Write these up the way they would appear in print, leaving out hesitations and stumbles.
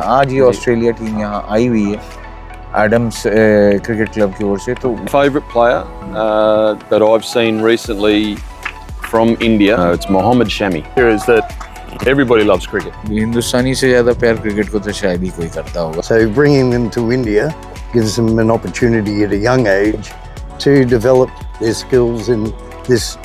आज ही Australia team यहाँ आई हुई है एडम्स क्रिकेट क्लब की ओर से। तो favorite player that I've seen recently from India, it's Mohammad Shami. Here is that everybody loves cricket. हिंदुस्तानी से ज़्यादा प्यार क्रिकेट को तो शायद ही कोई करता होगा। So bringing them to India gives them an opportunity at a young age to develop their skills in this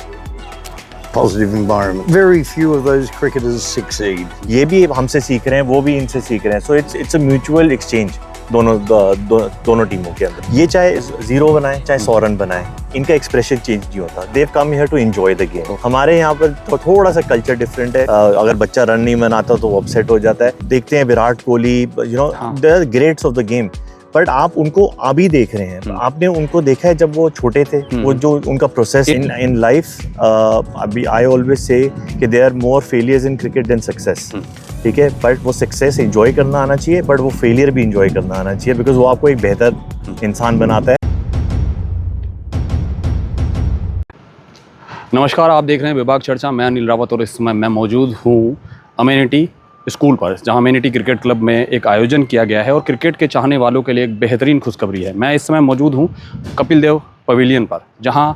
positive environment. Very few of those cricketers succeed. ये भी हमसे सीख रहे हैं, वो भी इनसे सीख रहे हैं, so it's a mutual exchange दोनों टीमों के अंदर। ये चाहे 0 बनाए चाहे 100 रन बनाए, इनका एक्सप्रेशन चेंज नहीं होता। They've come here to enjoy the game. हमारे यहाँ पर तो थोड़ा सा कल्चर डिफरेंट है। अगर बच्चा रन नहीं बनाता तो वो अपसेट हो जाता है। देखते हैं Virat Kohli, you know, they are greats of the game. But आप उनको अभी देख रहे हैं, आपने उनको देखा है जब वो छोटे थे, वो जो उनका प्रोसेस इन लाइफ। अभी आई ऑलवेज से कि there are more failures in cricket than success, ठीक है, बट वो सक्सेस एंजॉय करना आना चाहिए, बट वो फेलियर भी एंजॉय करना आना चाहिए, बिकॉज वो आपको एक बेहतर इंसान बनाता है। नमस्कार, आप देख रहे हैं विभाग चर्चा। मैं अनिल रावत और इस समय मैं मौजूद हूँ अमेनिटी स्कूल पर, जहां अमेनिटी क्रिकेट क्लब में एक आयोजन किया गया है और क्रिकेट के चाहने वालों के लिए एक बेहतरीन खुशखबरी है। मैं इस समय मौजूद हूं कपिल देव पवेलियन पर, जहां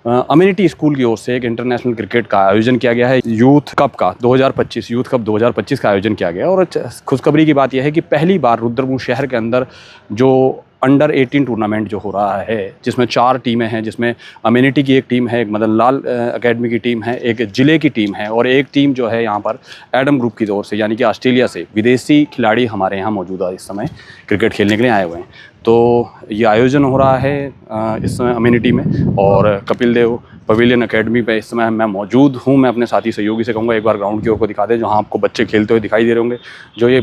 अमेनिटी स्कूल की ओर से एक इंटरनेशनल क्रिकेट का आयोजन किया गया है। यूथ कप का 2025 यूथ कप 2025 का आयोजन किया गया है। और खुशखबरी की बात यह है कि पहली बार रुद्रपुर शहर के अंदर जो अंडर 18 टूर्नामेंट जो हो रहा है, जिसमें 4 टीमें हैं, जिसमें अमेनिटी की एक टीम है, एक मदन लाल एकेडमी की टीम है, एक ज़िले की टीम है और एक टीम जो है यहाँ पर एडम ग्रुप की ओर से, यानी कि ऑस्ट्रेलिया से विदेशी खिलाड़ी हमारे यहाँ मौजूदा इस समय क्रिकेट खेलने के लिए आए हुए हैं। तो ये आयोजन हो रहा है इस समय अमेनिटी में और कपिल देव पवेलियन एकेडमी पे इस समय मैं मौजूद हूँ। मैं अपने साथी सहयोगी से कहूँगा एक बार ग्राउंड की ओर को दिखा दें, जहाँ आपको बच्चे खेलते हुए दिखाई दे रहे होंगे। जो ये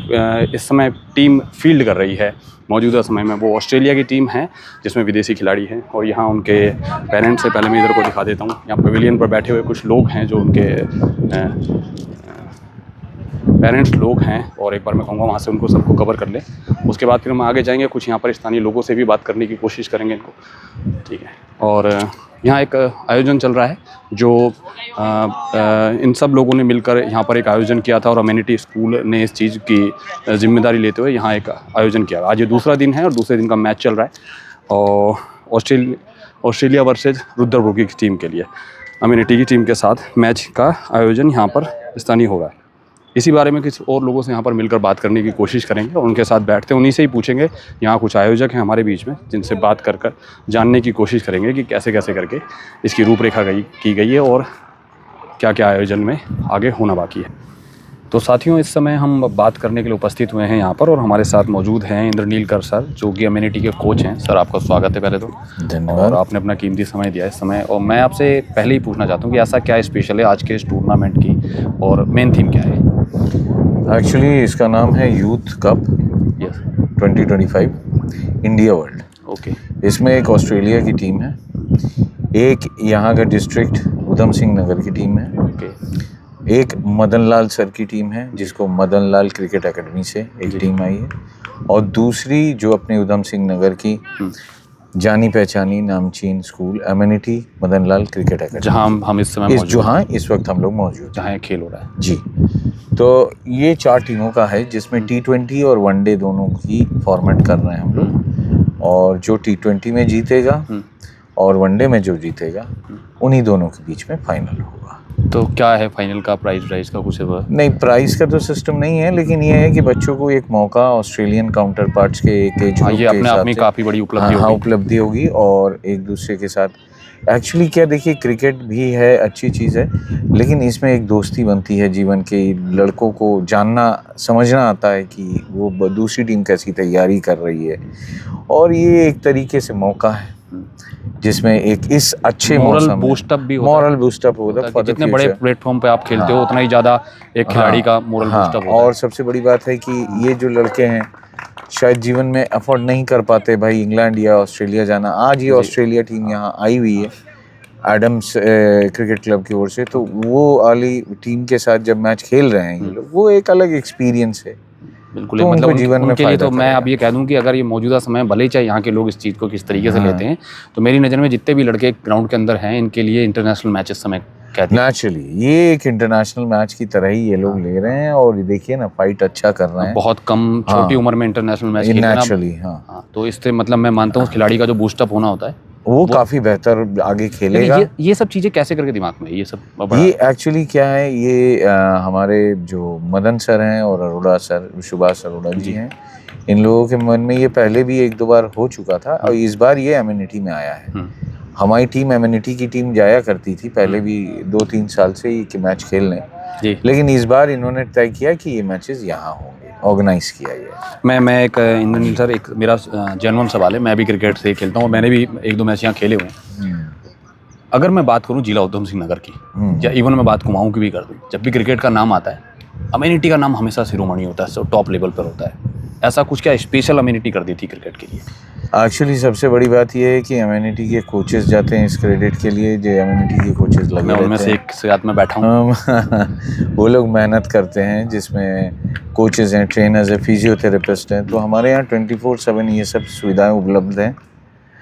इस समय टीम फील्ड कर रही है मौजूदा समय में, वो ऑस्ट्रेलिया की टीम है जिसमें विदेशी खिलाड़ी हैं और यहाँ उनके पेरेंट्स से पहले मैं इधर को दिखा देता हूँ। यहाँ पवेलियन पर बैठे हुए कुछ लोग हैं जो उनके पेरेंट्स लोग हैं और एक बार मैं कहूँगा वहाँ से उनको सबको कवर कर लें। उसके बाद फिर हम आगे जाएंगे, कुछ यहाँ पर स्थानीय लोगों से भी बात करने की कोशिश करेंगे इनको, ठीक है। और यहाँ एक आयोजन चल रहा है जो इन सब लोगों ने मिलकर यहाँ पर एक आयोजन किया था और अमेनिटी स्कूल ने इस चीज़ की जिम्मेदारी लेते हुए यहाँ एक आयोजन किया। आज ये दूसरा दिन है और दूसरे दिन का मैच चल रहा है और ऑस्ट्रेलिया वर्सेज रुद्रपुर की टीम के लिए अमेनिटी की टीम के साथ मैच का आयोजन यहाँ पर स्थानीय हो रहा है। इसी बारे में किसी और लोगों से यहाँ पर मिलकर बात करने की कोशिश करेंगे और उनके साथ बैठते हैं, उन्हीं से ही पूछेंगे। यहाँ कुछ आयोजक हैं हमारे बीच में जिनसे बात कर जानने की कोशिश करेंगे कि कैसे कैसे करके इसकी रूपरेखा की गई है और क्या क्या आयोजन में आगे होना बाकी है। तो साथियों, इस समय हम बात करने के लिए उपस्थित हुए हैं यहाँ पर और हमारे साथ मौजूद हैं इंद्रनीलकर सर, जो कि अमेनिटी के कोच हैं। सर, आपका स्वागत है पहले तो। धन्यवाद। और आपने अपना कीमती समय दिया इस समय, और मैं आपसे पहले ही पूछना चाहता हूँ कि ऐसा क्या स्पेशल है आज के इस टूर्नामेंट की और मेन थीम क्या है? एक्चुअली इसका नाम है youth cup 2025 India world. Okay. इसमें एक ऑस्ट्रेलिया की टीम है, एक यहाँ का डिस्ट्रिक्ट उधम सिंह नगर की टीम है, एक मदन लाल सर की टीम है जिसको मदन लाल क्रिकेट एकेडमी से एक टीम आई है, और दूसरी जो अपने उधम सिंह नगर की जानी पहचानी नामचीन school amenity Madan Lal cricket academy, जहाँ हम इस समय इस वक्त हम लोग मौजूद, जहाँ खेल हो रहा है जी। तो ये 4 टीमों का है जिसमें T20 और वनडे दोनों की फॉर्मेट कर रहे हैं हम लोग, और जो T20 में जीतेगा और वनडे में जो जीतेगा उन्हीं दोनों के बीच में फाइनल होगा। तो क्या है फाइनल का प्राइस का कुछ नहीं, प्राइस का तो सिस्टम नहीं है, लेकिन ये है कि बच्चों को एक मौका ऑस्ट्रेलियन काउंटर पार्ट्स के एक एज ग्रुप ये अपने आप में काफ़ी बड़ी उपलब्धि होगी और एक दूसरे के साथ एक्चुअली क्या, देखिए क्रिकेट भी है अच्छी चीज़ है, लेकिन इसमें एक दोस्ती बनती है जीवन के। लड़कों को जानना समझना आता है कि वो दूसरी टीम कैसी तैयारी कर रही है, और ये एक तरीके से मौका है जिसमें एक इस अच्छे मॉरल बूस्टअप भी होता है। जितने बड़े प्लेटफॉर्म पे आप खेलते हो उतना ही ज़्यादा एक खिलाड़ी का मॉरल बूस्टअप होता है। और सबसे बड़ी बात है कि ये जो लड़के हैं शायद जीवन में अफोर्ड नहीं कर पाते भाई इंग्लैंड या ऑस्ट्रेलिया जाना, आज ही ऑस्ट्रेलिया टीम यहाँ आई हुई है एडम्स क्रिकेट क्लब की ओर से, तो वो वाली टीम के साथ जब मैच खेल रहे हैं ये लोग, वो एक अलग एक्सपीरियंस है। बिल्कुल, तो मतलब जीवन में उनके लिए तो मैं अब ये कह दूं कि अगर ये मौजूदा समय भले ही चाहे यहाँ के लोग इस चीज़ को किस तरीके से लेते हैं, तो मेरी नज़र में जितने भी लड़के ग्राउंड के अंदर हैं इनके लिए इंटरनेशनल मैच इस समय कहती है। नेचुरली ये एक इंटरनेशनल मैच की तरह ही ये लोग ले रहे हैं, और देखिए ना फाइट अच्छा कर रहे हैं बहुत कम छोटी उम्र में इंटरनेशनल मैच खेलना, नेचुरली। हाँ, हाँ, तो इससे मतलब मैं मानता हूँ उस खिलाड़ी का जो बूस्टअप होना होता है वो काफी बेहतर आगे खेलेगा। ये सब चीजें कैसे करके दिमाग में ये सब बड़ा ये एक्चुअली क्या है, ये हमारे जो मदन सर हैं और अरोड़ा सर, सुभाष अरोड़ा जी हैं, इन लोगों के मन में ये पहले भी एक दो बार हो चुका था, और इस बार ये एम्यूनिटी में आया है। हमारी टीम एम्यूनिटी की टीम जाया करती थी पहले भी 2-3 साल से ही कि मैच खेलने, लेकिन इस बार इन्होंने तय किया कि ये मैचेस यहाँ होंगे, ऑर्गेनाइज किया गया। मैं एक इंद्रनील सर, एक मेरा जेन्युइन सवाल है, मैं भी क्रिकेट से खेलता हूँ और मैंने भी 1-2 मैच यहाँ खेले हुए हैं। अगर मैं बात करूँ जिला उधम सिंह नगर की, या इवन मैं बात कुमाऊँ की भी कर दूँ, जब भी क्रिकेट का नाम आता है अम्यूनिटी का नाम हमेशा शिरोमणि होता है, टॉप लेवल पर होता है। ऐसा कुछ क्या स्पेशल अम्यूनिटी कर दी थी क्रिकेट के लिए? एक्चुअली सबसे बड़ी बात यह है कि एम्यूनिटी के कोचेस जाते हैं इस क्रेडिट के लिए, जो एम्यूनिटी के कोचेस लगे मैं उनमें से एक साथ में बैठा हूँ। वो लोग मेहनत करते हैं, जिसमें कोचेस हैं, ट्रेनर्स हैं, फिजियोथेरेपिस्ट हैं, तो हमारे यहाँ 24/7 ये सब सुविधाएं उपलब्ध हैं।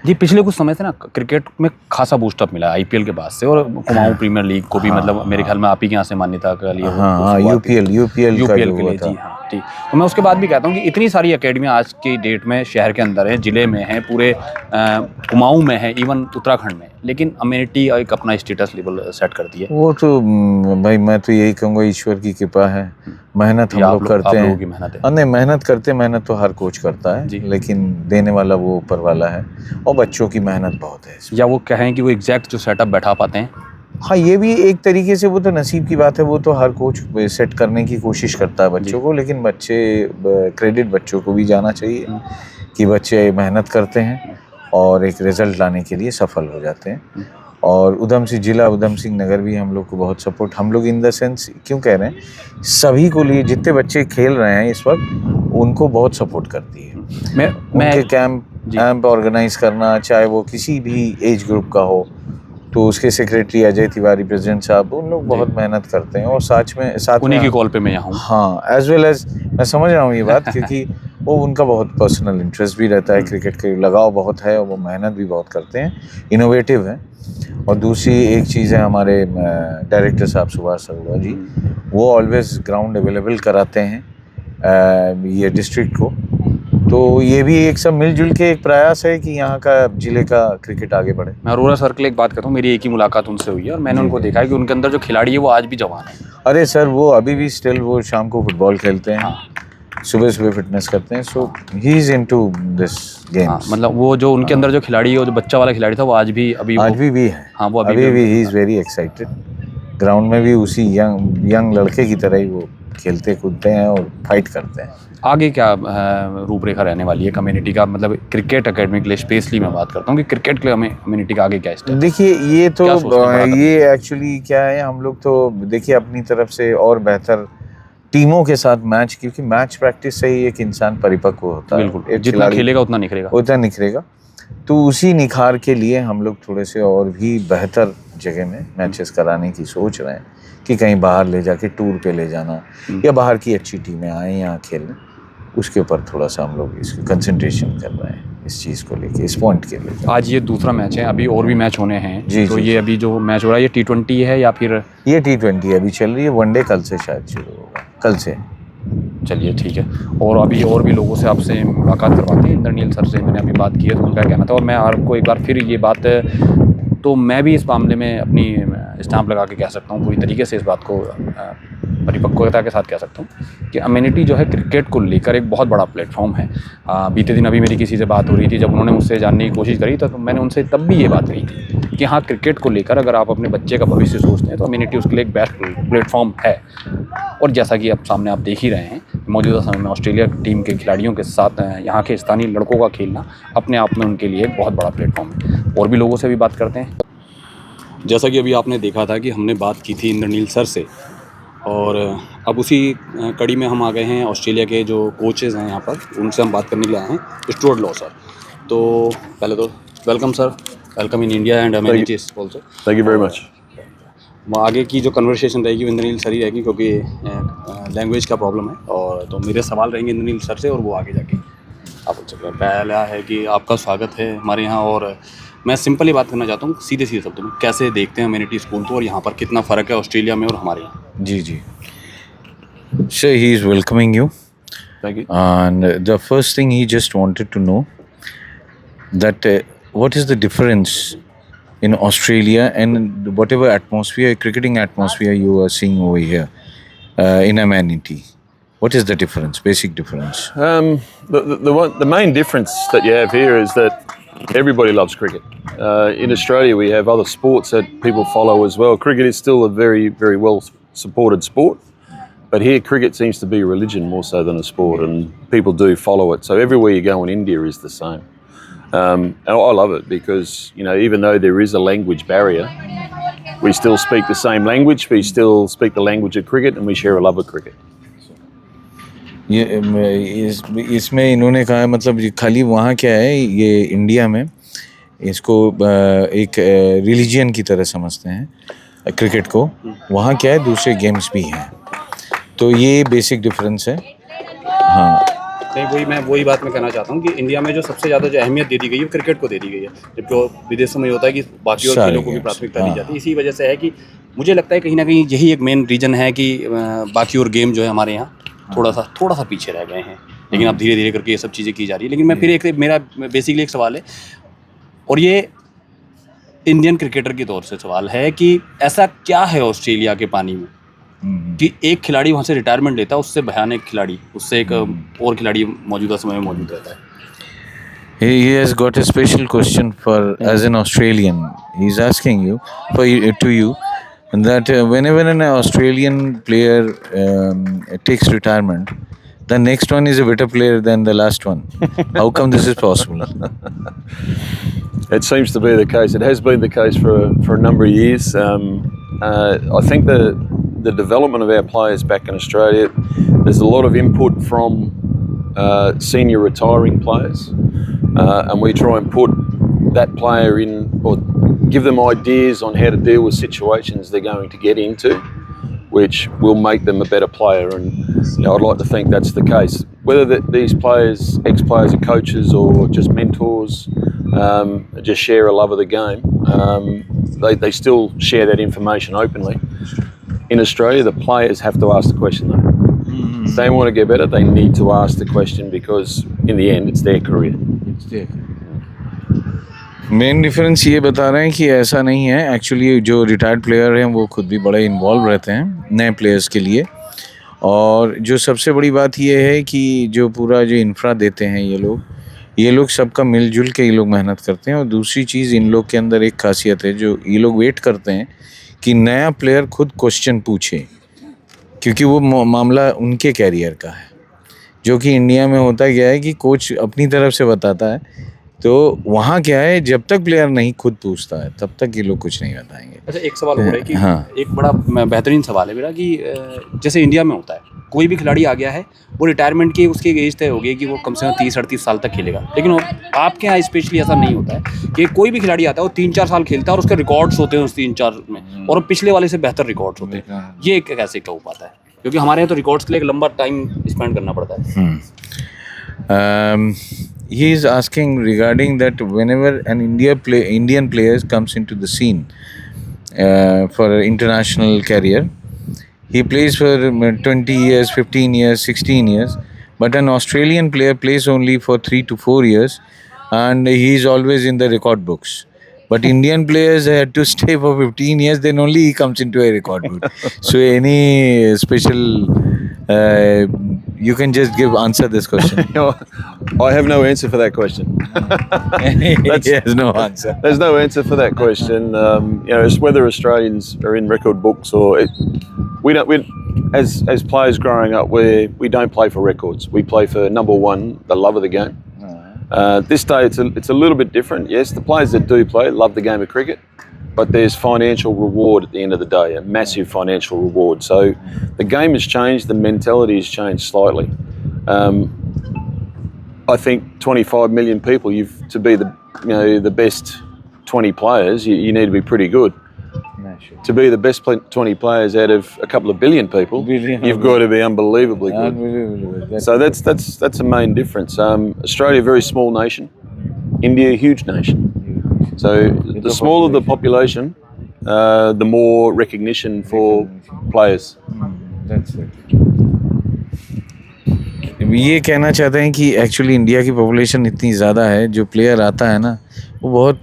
जी, पिछले कुछ समय से ना क्रिकेट में खासा बूस्टअप मिला आईपीएल के बाद से, और कुमाऊं प्रीमियर लीग को भी मतलब मेरे ख्याल में आप ही के यहाँ से मान्यता के लिए यूपीएल का जो के लिए। हुआ था। जी हाँ, ठीक। तो मैं उसके बाद भी कहता हूँ कि इतनी सारी एकेडमियाँ आज की डेट में शहर के अंदर हैं, ज़िले में हैं, पूरे कुमाऊं में है, इवन उत्तराखंड में, लेकिन अम्यूनिटी एक अपना स्टेटस लेवल सेट कर दिया। वो तो भाई मैं तो यही कहूँगा, ईश्वर की कृपा है, मेहनत हम लोग करते हैं। नहीं, मेहनत तो हर कोच करता है, लेकिन देने वाला वो ऊपर वाला है, और बच्चों की मेहनत बहुत है। या वो कहें कि वो एग्जैक्ट जो सेटअप बैठा पाते हैं। हाँ, ये भी एक तरीके से वो तो नसीब की बात है, वो तो हर कोच सेट करने की कोशिश करता है बच्चों को, लेकिन क्रेडिट बच्चों को भी जाना चाहिए कि बच्चे मेहनत करते हैं और एक रिजल्ट लाने के लिए सफल हो जाते हैं। और जिला उधम सिंह नगर भी हम लोग को बहुत सपोर्ट, हम लोग इन द सेंस क्यों कह रहे हैं, सभी को लिए जितने बच्चे खेल रहे हैं इस वक्त उनको बहुत सपोर्ट करती है। उनके कैंप ऑर्गेनाइज करना, चाहे वो किसी भी एज ग्रुप का हो, तो उसके सेक्रेटरी अजय तिवारी, प्रेसिडेंट साहब, उन लोग बहुत मेहनत करते हैं, और साथ उन्हीं की कॉल पे मैं यहाँ हूँ। हाँ, एज वेल एज मैं समझ रहा हूँ ये बात, क्योंकि वो उनका बहुत पर्सनल इंटरेस्ट भी रहता है, क्रिकेट के लगाव बहुत है, और वो मेहनत भी बहुत करते हैं, इनोवेटिव है। और दूसरी एक चीज़ है, हमारे डायरेक्टर साहब सुभाष अरोड़ा जी, वो ऑलवेज ग्राउंड अवेलेबल कराते हैं ये डिस्ट्रिक्ट को, तो ये भी एक सब मिलजुल के एक प्रयास है कि यहाँ का जिले का क्रिकेट आगे बढ़े। मैं अरोड़ा सर के लिए एक बात करता हूँ, मेरी एक ही मुलाकात उनसे हुई है, और मैंने उनको देखा है कि उनके अंदर जो खिलाड़ी है वो आज भी जवान है। अरे सर, वो अभी भी स्टिल वो शाम को फुटबॉल खेलते हैं, सुबह फिटनेस करते हैं, so he is into this games. मतलब वो जो उनके अंदर जो खिलाड़ी है, वो जो बच्चा वाला खिलाड़ी था, वो आज भी है। हाँ, वो अभी भी he is very excited. Ground में भी उसी यंग लड़के की तरह ही वो खेलते कूदते हैं और फाइट करते हैं। आगे क्या रूपरेखा रहने वाली है कम्युनिटी का, मतलब क्रिकेट एकेडमी के लिए स्पेशली मैं बात करता हूँ कि क्रिकेट के लिए हमें कम्युनिटी का आगे क्या स्टेप? देखिए, ये एक्चुअली क्या है, हम लोग तो देखिए अपनी तरफ से और बेहतर टीमों के साथ मैच, क्योंकि मैच प्रैक्टिस से ही एक इंसान परिपक्व होता है। बिल्कुल, जितना खेलेगा उतना निखरेगा। तो उसी निखार के लिए हम लोग थोड़े से और भी बेहतर जगह में मैचेस कराने की सोच रहे हैं, कि कहीं बाहर ले जाके टूर पे ले जाना, या बाहर की अच्छी टीमें आए यहाँ खेलने, उसके ऊपर थोड़ा सा हम लोग इसको कंसंट्रेशन कर रहे हैं, इस चीज़ को लेके, इस पॉइंट के लिए। आज ये दूसरा मैच है, अभी और भी मैच होने हैं। जी, ये अभी जो मैच हो रहा है, ये T20 है या फिर? ये T20 अभी चल रही है, वनडे कल से शायद शुरू होगा, कल से। चलिए ठीक है। और अभी और भी लोगों से आपसे मुलाकात करवाते हैं। इंद्रनील सर से मैंने अभी बात की है, तो उनका कहना था, और मैं आपको एक बार फिर ये बात, तो मैं भी इस मामले में अपनी स्टाम्प लगा के कह सकता हूँ, पूरी तरीके से इस बात को परिपक्वता के साथ कह सकता हूँ कि अम्यूनिटी जो है क्रिकेट को लेकर एक बहुत बड़ा प्लेटफॉर्म है। बीते दिन अभी मेरी किसी से बात हो रही थी, जब उन्होंने मुझसे जानने की कोशिश करी, तो मैंने उनसे तब भी ये बात कही थी कि हाँ, क्रिकेट को लेकर अगर आप अपने बच्चे का भविष्य सोचते हैं तो अम्यूनिटी उसके लिए एक बेस्ट प्लेटफॉर्म है। और जैसा कि अब सामने आप देख ही रहे हैं, मौजूदा समय में ऑस्ट्रेलिया टीम के खिलाड़ियों के साथ यहाँ के स्थानीय लड़कों का खेलना अपने आप में उनके लिए एक बहुत बड़ा प्लेटफॉर्म है। और भी लोगों से भी बात करते हैं। जैसा कि अभी आपने देखा था कि हमने बात की थी इंद्रनील सर से, और अब उसी कड़ी में हम आ गए हैं ऑस्ट्रेलिया के जो कोचेज़ हैं यहाँ पर, उनसे हम बात करने के लिए आए हैं, स्टुअर्ट लॉ सर। तो पहले तो welcome sir, welcome in India and amenities also. Thank you very much. आगे की जो कन्वर्सेशन रहेगी इंद्रनील सर ही रहेगी, क्योंकि लैंग्वेज का प्रॉब्लम है, और तो मेरे सवाल रहेंगे इंद्रनील सर से, और वो आगे जाके आप पूछ सकते हैं। पहला है कि आपका स्वागत है हमारे यहाँ, और मैं सिंपल ही बात करना चाहता हूँ, सीधे सीधे शब्दों में, कैसे देखते हैं अमेनिटी स्कूल को और यहाँ पर कितना फ़र्क है ऑस्ट्रेलिया में और हमारे यहाँ? जी जी. So he is welcoming you, Thank you. and the first thing he just wanted to know that what is the difference in Australia and whatever atmosphere, cricketing atmosphere you are seeing over here in amenity. What is the difference, basic difference? The main difference that you have here is that everybody loves cricket. In Australia, we have other sports that people follow as well. Cricket is still a very, very well supported sport. But here, cricket seems to be a religion more so than a sport, and people do follow it. So everywhere you go in India is the same. And I love it because, you know, even though there is a language barrier, we still speak the same language, we still speak the language of cricket, and we share a love of cricket. ये इसमें इन्होंने कहा मतलब खाली वहाँ क्या है, ये इंडिया में इसको एक रिलीजियन की तरह समझते हैं क्रिकेट को. वहाँ क्या है, दूसरे गेम्स भी हैं. तो ये बेसिक डिफरेंस है. हाँ नहीं, वही बात मैं कहना चाहता हूँ कि इंडिया में जो सबसे ज़्यादा जो अहमियत दे दी गई है वो क्रिकेट को दे दी गई है, जबकि विदेशों में होता है कि बाकी और खेलों को भी प्राथमिकता दी जाती है. इसी वजह से है कि मुझे लगता है कहीं ना कहीं यही एक मेन रीज़न है कि बाकी और गेम जो है हमारे यहाँ थोड़ा सा पीछे रह गए हैं. लेकिन अब धीरे धीरे करके ये सब चीज़ें की जा रही है. लेकिन मैं फिर मेरा बेसिकली एक सवाल है, और ये इंडियन क्रिकेटर के तौर से सवाल है कि ऐसा क्या है ऑस्ट्रेलिया के पानी में कि एक खिलाड़ी वहाँ से रिटायरमेंट लेता है, उससे भयानक खिलाड़ी, उससे एक और खिलाड़ी मौजूदा समय में मौजूद रहता है. He has got a special question for as an Australian. He's asking you to you that whenever an Australian player takes retirement, the next one is a better player than the last one. How come this is possible? It seems to be the case. It has been the case for a number of years. I think the development of our players back in Australia, there's a lot of input from senior retiring players, and we try and put that player in, or give them ideas on how to deal with situations they're going to get into, which will make them a better player. And you know, I'd like to think that's the case. Whether these players, ex-players, are coaches or just mentors, just share a love of the game, they still share that information openly. In Australia, the players have to ask the question though. If they want to get better, they need to ask the question because in the end, it's their career. Main difference ये बता रहे हैं कि ऐसा नहीं है. Actually जो retired player हैं वो खुद भी बड़े इन्वॉल्व रहते हैं नए प्लेयर्स के लिए. और जो सबसे बड़ी बात ये है कि जो पूरा जो इंफ्रा देते हैं ये लोग सबका मिलजुल के ये लोग मेहनत करते हैं. और दूसरी चीज़, इन लोग के अंदर एक खासियत है, जो ये लोग वेट करते हैं कि नया प्लेयर खुद क्वेश्चन पूछे, क्योंकि वो मामला उनके कैरियर का है. जो कि इंडिया में होता क्या है कि कोच अपनी तरफ से बताता है, तो वहाँ क्या है, जब तक प्लेयर नहीं खुद पूछता है तब तक ये लोग कुछ नहीं बताएंगे. अच्छा, एक सवाल हो रहा है कि हाँ. एक बड़ा बेहतरीन सवाल है मेरा कि जैसे इंडिया में होता है, कोई भी खिलाड़ी आ गया है, वो रिटायरमेंट की उसकी एज तय हो गई कि वो कम से कम 30-38 साल तक खेलेगा. लेकिन आपके यहाँ स्पेशली ऐसा नहीं होता है कि कोई भी खिलाड़ी आता है वो 3-4 साल खेलता है और उसके रिकॉर्ड्स होते हैं उस 3-4 में, और पिछले वाले से बेहतर रिकॉर्ड्स होते हैं. ये कैसे क्या हो पाता है? क्योंकि हमारे यहाँ तो रिकॉर्ड्स के लिए एक लंबा टाइम स्पेंड करना पड़ता है. He is asking regarding that whenever an Indian player comes into the scene for an international career, he plays for 20 years, 15 years, 16 years, but an Australian player plays only for 3 to 4 years, and he is always in the record books. But Indian players had to stay for 15 years, then only he comes into a record book. So any special, you can just answer this question. I have no answer for that question. He has no answer. There's no answer for that question. You know, it's whether Australians are in record books or we as players growing up, we don't play for records. We play for number one, the love of the game. This day it's a little bit different. Yes, the players that do play love the game of cricket, but there's financial reward at the end of the day, a massive financial reward. So the game has changed, the mentality has changed slightly. I think 25 million people, to be the best 20 players, you need to be pretty good. To be the best 20 players out of a couple of billion people, you've got to be unbelievably good. So that's a main difference. Australia, a very small nation. India, a huge nation. So the smaller the population, the more recognition for players. That's it. ये कहना चाहते हैं कि actually India की population इतनी ज़्यादा है, जो प्लेयर आता है ना वो बहुत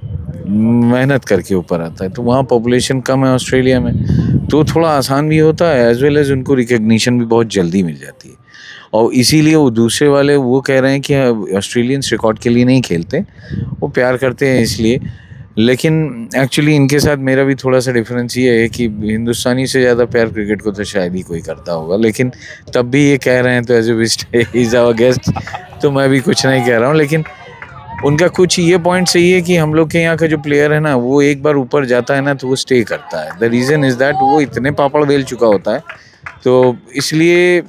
मेहनत करके ऊपर आता है, तो वहाँ पॉपुलेशन कम है ऑस्ट्रेलिया में, तो थोड़ा आसान भी होता है, एज वेल एज उनको रिकग्निशन भी बहुत जल्दी मिल जाती है। और इसीलिए वो दूसरे वाले वो कह रहे हैं कि ऑस्ट्रेलियंस रिकॉर्ड के लिए नहीं खेलते, वो प्यार करते हैं इसलिए। लेकिन एक्चुअली इनके साथ मेरा भी थोड़ा सा डिफरेंस ये है कि हिंदुस्तानी से ज़्यादा प्यार क्रिकेट को तो शायद ही कोई करता होगा, लेकिन तब भी ये कह रहे हैं तो as a west is our guest, तो मैं भी कुछ नहीं कह रहा हूँ। लेकिन उनका कुछ ये पॉइंट सही है कि हम लोग के यहाँ का जो प्लेयर है ना, वो एक बार ऊपर जाता है ना तो वो स्टे करता है। द रीज़न इज़ दैट वो इतने पापड़ बेल चुका होता है, तो इसलिए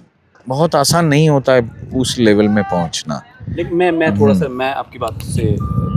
बहुत आसान नहीं होता है उस लेवल में पहुँचना। लेकिन मैं थोड़ा सा, मैं आपकी बात से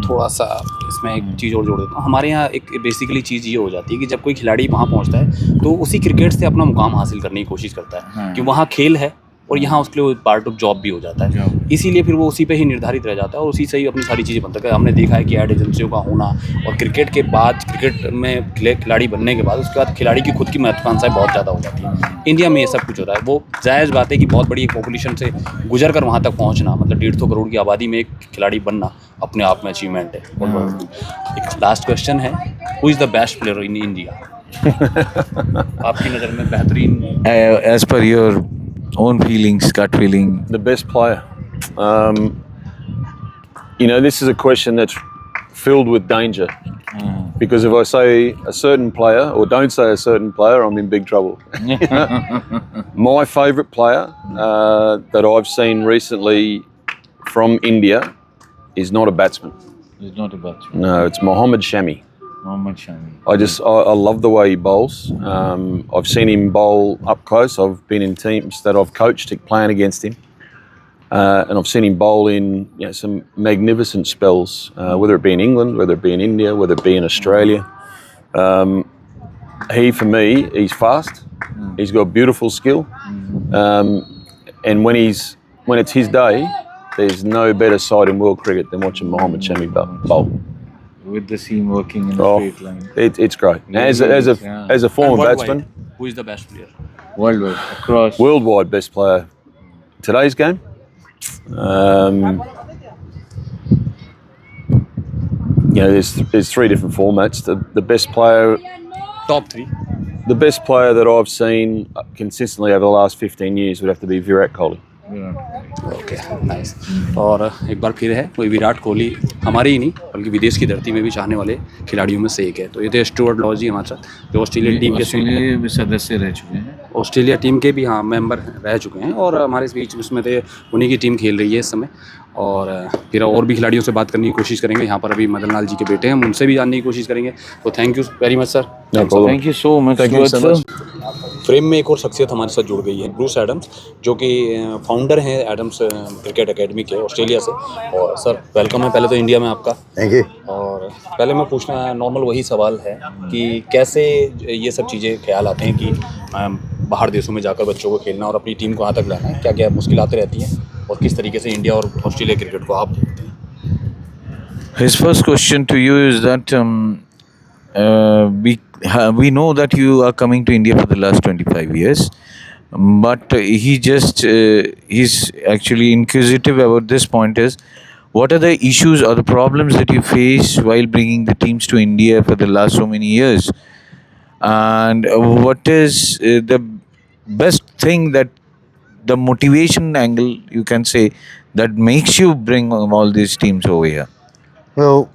थोड़ा सा इसमें एक चीज़ और जोड़ देता हूँ। हमारे यहाँ एक बेसिकली चीज़ ये हो जाती है कि जब कोई खिलाड़ी वहाँ पहुँचता है तो उसी क्रिकेट से अपना मुकाम हासिल करने की कोशिश करता है कि वहाँ खेल है और यहाँ उसके लिए पार्ट ऑफ जॉब भी हो जाता है, इसीलिए फिर वो उसी पे ही निर्धारित रह जाता है और उसी से ही अपनी सारी चीज़ें बनता है। हमने देखा है कि एड एजेंसियों का होना और क्रिकेट के बाद, क्रिकेट में खिलाड़ी बनने के बाद उसके बाद खिलाड़ी की खुद की महत्वाकांक्षाएं बहुत ज़्यादा हो जाती हैं। इंडिया में ये सब कुछ हो रहा है। वो जायज़ बात है कि बहुत बड़ी एक पॉपुलेशन से गुजर कर वहाँ तक पहुँचना, मतलब 150 करोड़ की आबादी में एक खिलाड़ी बनना अपने आप में अचीवमेंट है। एक लास्ट क्वेश्चन है, who is the best player in India? आपकी नज़र में बेहतरीन, as per your own feelings, gut feeling? The best player. You know, this is a question that's filled with danger. Because if I say a certain player or don't say a certain player, I'm in big trouble. My favourite player that I've seen recently from India is not a batsman. It's not a batsman. No, it's Mohammad Shami. Mohammad Shami. I love the way he bowls. I've seen him bowl up close. I've been in teams that I've coached playing against him. And I've seen him bowl in some magnificent spells, whether it be in England, whether it be in India, whether it be in Australia. He, for me, he's fast. He's got beautiful skill. And when it's his day, there's no better sight in world cricket than watching Mohammad Shami bowl. With the seam working in a straight line. It's great. As a former batsman, who is the best player? Worldwide, across. Worldwide best player. Today's game? There's 3 different formats. The best player, Top 3. the best player that I've seen consistently over the last 15 years would have to be Virat Kohli. Okay, nice. और एक बार फिर है, कोई विराट कोहली हमारे ही नहीं बल्कि विदेश की धरती में भी चाहने वाले खिलाड़ियों में से एक है। तो ये थे स्टुअर्ट लॉ जी हमारे साथ, जो ऑस्ट्रेलिया टीम के सदस्य रह चुके हैं, ऑस्ट्रेलिया टीम के भी मेंबर रह चुके हैं और हमारे इस बीच उसमें थे, उन्हीं की टीम खेल रही है इस समय। और फिर और भी खिलाड़ियों से बात करने की कोशिश करेंगे। यहाँ पर अभी मदन लाल जी के बेटे हैं, हम उनसे भी जानने की कोशिश करेंगे। तो thank you very much sir. Thank you so much. Frame में एक और शख्सियत हमारे साथ जुड़ गई है, ब्रूस एडम्स, जो कि फाउंडर हैं एडम्स क्रिकेट एकेडमी के ऑस्ट्रेलिया से। और सर वेलकम है पहले तो इंडिया में आपका। Thank you. और पहले मैं पूछना नॉर्मल वही सवाल है कि कैसे ये सब चीज़ें ख्याल आते हैं कि बाहर देशों में जाकर बच्चों को खेलना और अपनी टीम को यहाँ तक लाना है, क्या क्या मुश्किलातें रहती हैं और किस तरीके से इंडिया और ऑस्ट्रेलिया क्रिकेट को आप देखते हैं? His first question to you is that we know that you are coming to India for the last 25 years, but he's actually inquisitive about this point is, what are the issues or the problems that you face while bringing the teams to India for the last so many years? And what is the best thing, that the motivation angle you can say, that makes you bring all these teams over here? Well,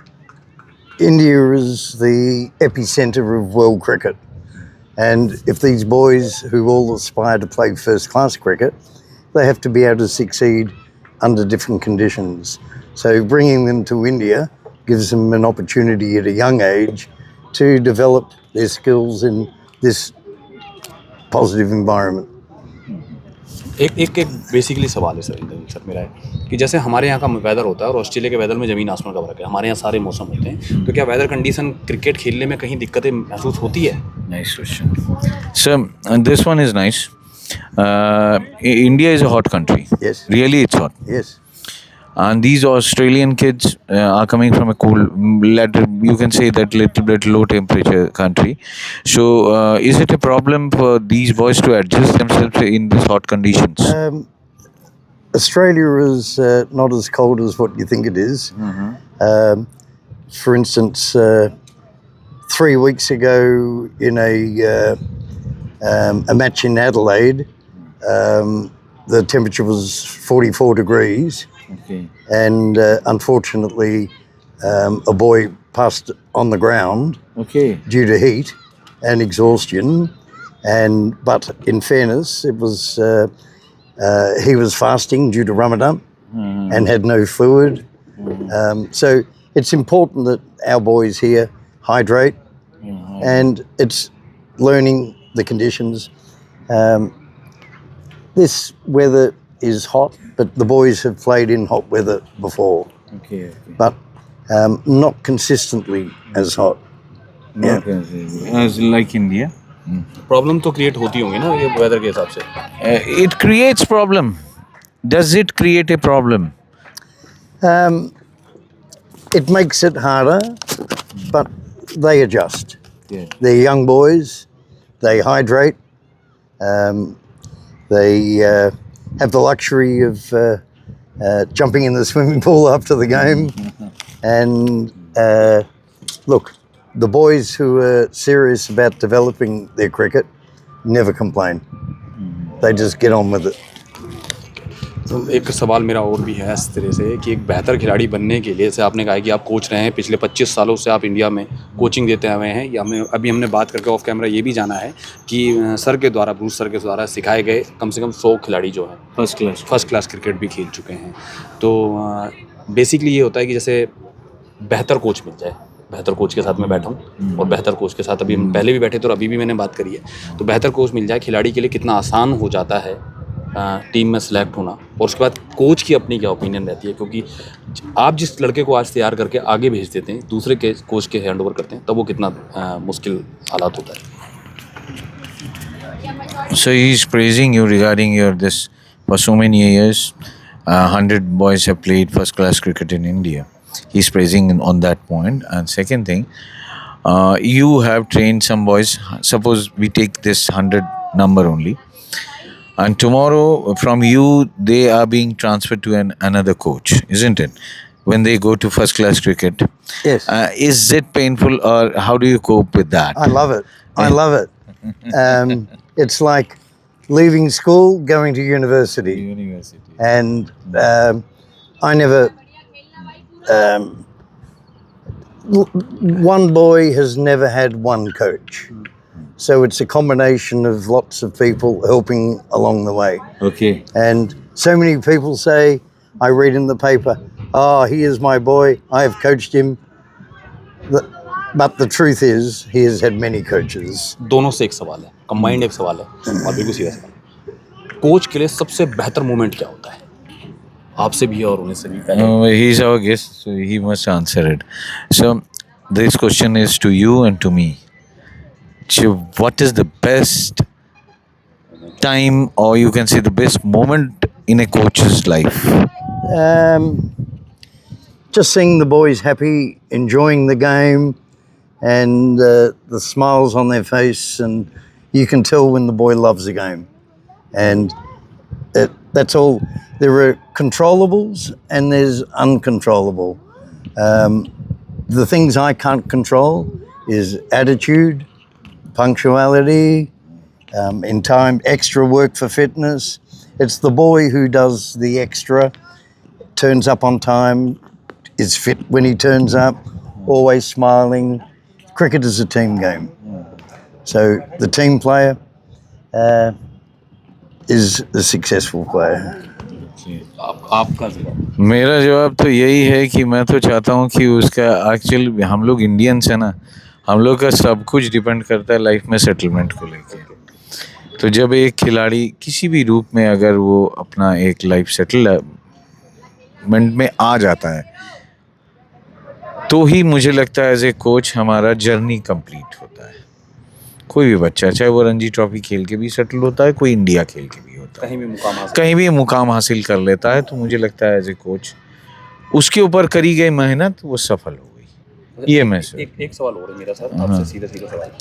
India is the epicenter of world cricket. And if these boys who all aspire to play first class cricket, they have to be able to succeed under different conditions. So bringing them to India gives them an opportunity at a young age to develop their skills in this positive environment. एक basically सवाल है sir मेरा है कि जैसे हमारे यहाँ का वेदर होता है और ऑस्ट्रेलिया के वेदर में ज़मीन आसमान का फर्क है। हमारे यहाँ सारे मौसम होते हैं, तो क्या वेदर कंडीशन क्रिकेट खेलने में कहीं दिक्कतें महसूस होती है? Nice question. So, this one is nice. India is a hot country. Yes. Really, it's hot. Yes. And these Australian kids are coming from a cool, you can say that little bit low temperature country. So is it a problem for these boys to adjust themselves in these hot conditions? Australia is not as cold as what you think it is. For instance, 3 weeks ago in a match in Adelaide, the temperature was 44 degrees. Okay. And unfortunately, a boy passed on the ground Okay. due to heat and exhaustion. But in fairness, it was he was fasting due to Ramadan and had no fluid. So it's important that our boys here hydrate, and it's learning the conditions. This weather is hot, but the boys have played in hot weather before, Okay. but not consistently as hot. As like India. Problem तो create होती होंगी ना ये weather के हिसाब से। It creates problem. Does it create a problem? It makes it harder, but they adjust. Yeah. They're young boys, they hydrate, they have the luxury of jumping in the swimming pool after the game. And look, the boys who are serious about developing their cricket never complain. They just get on with it. एक सवाल मेरा और भी है इस तरह से कि एक बेहतर खिलाड़ी बनने के लिए, जैसे आपने कहा कि आप कोच रहे हैं पिछले 25 सालों से, आप इंडिया में कोचिंग देते हुए हैं, या हमने बात करके ऑफ कैमरा ये भी जाना है कि सर के द्वारा, ब्रूस सर के द्वारा सिखाए गए कम से कम 100 खिलाड़ी जो हैं फर्स्ट क्लास क्रिकेट भी खेल चुके हैं। तो बेसिकली ये होता है कि जैसे बेहतर कोच मिल जाए, बेहतर कोच के साथ मैं बैठा हूँ और बेहतर कोच के साथ अभी पहले भी बैठे तो अभी भी मैंने बात करी है, तो बेहतर कोच मिल जाए खिलाड़ी के लिए कितना आसान हो जाता है टीम में सेलेक्ट होना। और उसके बाद कोच की अपनी क्या ओपिनियन रहती है, क्योंकि आप जिस लड़के को आज तैयार करके आगे भेज देते हैं, दूसरे के कोच के हैंड ओवर करते हैं, तब वो कितना मुश्किल हालात होता है। So he is praising you regarding your this for so many years. 100 boys have played first class cricket in India. He's praising on that point. And second thing, you have trained some boys. Suppose we take this 100 number only, and tomorrow from you they are being transferred to another coach, isn't it? When they go to first class cricket, Yes. Is it painful, or how do you cope with that? I love it. I love it. It's like leaving school, going to university. University. And I never. One boy has never had one coach. So it's a combination of lots of people helping along the way. Okay. And so many people say, I read in the paper, oh, he is my boy, I have coached him. But the truth is, he has had many coaches. दोनों से एक सवाल है, combined एक सवाल है और बिल्कुल सीधा सवाल। कोच के लिए सबसे बेहतर मोमेंट क्या होता है, आपसे भी और उन्हें से भी? He is our guest, so he must answer it. So this question is to you and to me. So what is the best time, or you can say the best moment in a coach's life? Just seeing the boys happy, enjoying the game, and the smiles on their face, and you can tell when the boy loves the game. And that's all. There are controllables and there's uncontrollable. The things I can't control is attitude, punctuality, in time, extra work for fitness. It's the boy who does the extra, turns up on time, is fit when he turns up, always smiling. Cricket is a team game. So the team player is the successful player. आपका जवाब? मेरा जवाब तो यही है कि मैं तो चाहता हूँ कि उसका एक्चुअल, हम लोग इंडियंस हैं ना, हम लोग का सब कुछ डिपेंड करता है लाइफ में सेटलमेंट को लेके। तो जब एक खिलाड़ी किसी भी रूप में अगर वो अपना एक लाइफ सेटलमेंट में आ जाता है, तो ही मुझे लगता है एज ए कोच हमारा जर्नी कंप्लीट होता है। कोई भी बच्चा, चाहे वो रणजी ट्रॉफी खेल के भी सेटल होता है, कोई इंडिया खेल के भी होता है, कहीं भी मुकाम हासिल कहीं भी मुकाम हासिल कर लेता है, तो मुझे लगता है एज ए कोच उसके ऊपर करी गई मेहनत वो सफल हो गई। ये मैं एक सवाल और है मेरा सर आपसे, सीधा सवाल।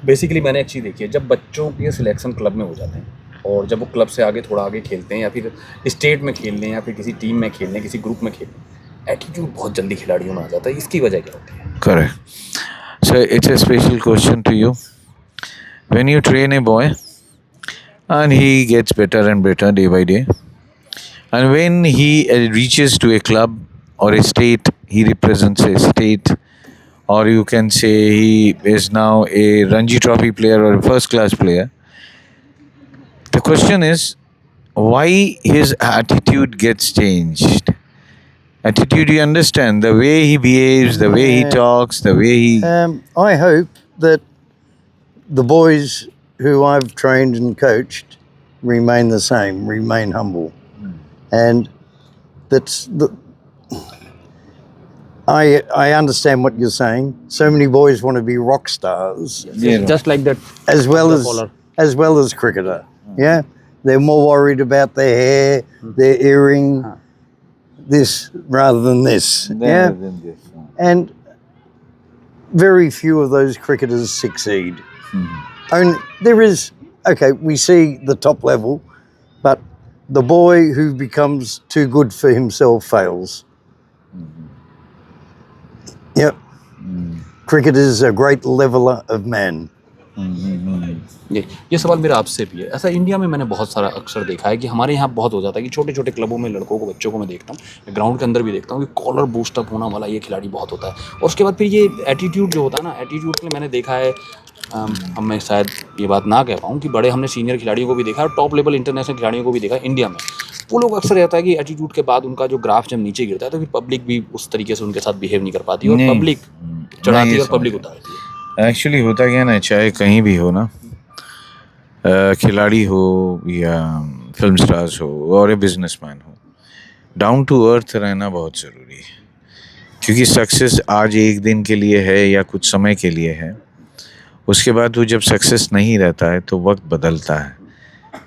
बेसिकली मैंने एक चीज़ देखी है, जब बच्चों के सिलेक्शन क्लब में हो जाते हैं और जब वो क्लब से आगे थोड़ा आगे खेलते हैं या फिर स्टेट में खेल लें या फिर किसी टीम में खेल लें, किसी ग्रुप में खेल लें, एटीट्यूड बहुत जल्दी खिलाड़ियों में आ जाता है। इसकी वजह क्या होती है? Correct sir, it's a special question to you. When you train a boy and he gets better and better day by day, and when he reaches to a club or a state, he represents a state, or you can say he is now a Ranji Trophy player or a first class player. The question is why his attitude gets changed. Attitude, you understand, the way he behaves, the way he talks, the way he... I hope that the boys who I've trained and coached remain the same, remain humble. And that's the... I understand what you're saying. So many boys want to be rock stars, Just like that. as well as cricketer. Yeah, they're more worried about their hair, their earring, this rather than this. Yeah, and very few of those cricketers succeed. Only there is we see the top level, but the boy who becomes too good for himself fails. Yep. Cricket is a great leveler of man. ये सवाल मेरा आपसे भी है। ऐसा India में मैंने बहुत सारा अक्सर देखा है कि हमारे यहाँ बहुत हो जाता है कि छोटे छोटे क्लबों में लड़कों को, बच्चों को मैं देखता हूँ, ग्राउंड के अंदर भी देखता हूँ कि कॉलर बूस्ट अप होना वाला ये खिलाड़ी बहुत होता है। और उसके बाद फिर ये एटीट्यूड जो होता है ना, एटीट्यूड में मैंने देखा है, अब मैं शायद ये बात ना कह पाऊँ कि बड़े हमने सीनियर खिलाड़ियों को भी देखा है और टॉप लेवल इंटरनेशनल खिलाड़ियों को भी देखा है इंडिया में। वो लोग अक्सर रहता है कि एटीट्यूड के बाद उनका जो ग्राफ जब नीचे गिरता है तो फिर पब्लिक भी उस तरीके से उनके साथ बिहेव नहीं कर पाती और पब्लिक चढ़ाती है और पब्लिक उतारती है। एक्चुअली होता क्या ना, चाहे कहीं भी हो ना, खिलाड़ी हो या फिल्म स्टार्स हो और ए बिजनेसमैन हो, डाउन टू अर्थ रहना बहुत ज़रूरी है। क्योंकि सक्सेस आज एक दिन के लिए है या कुछ समय के लिए है, उसके बाद वो जब सक्सेस नहीं रहता है तो वक्त बदलता है।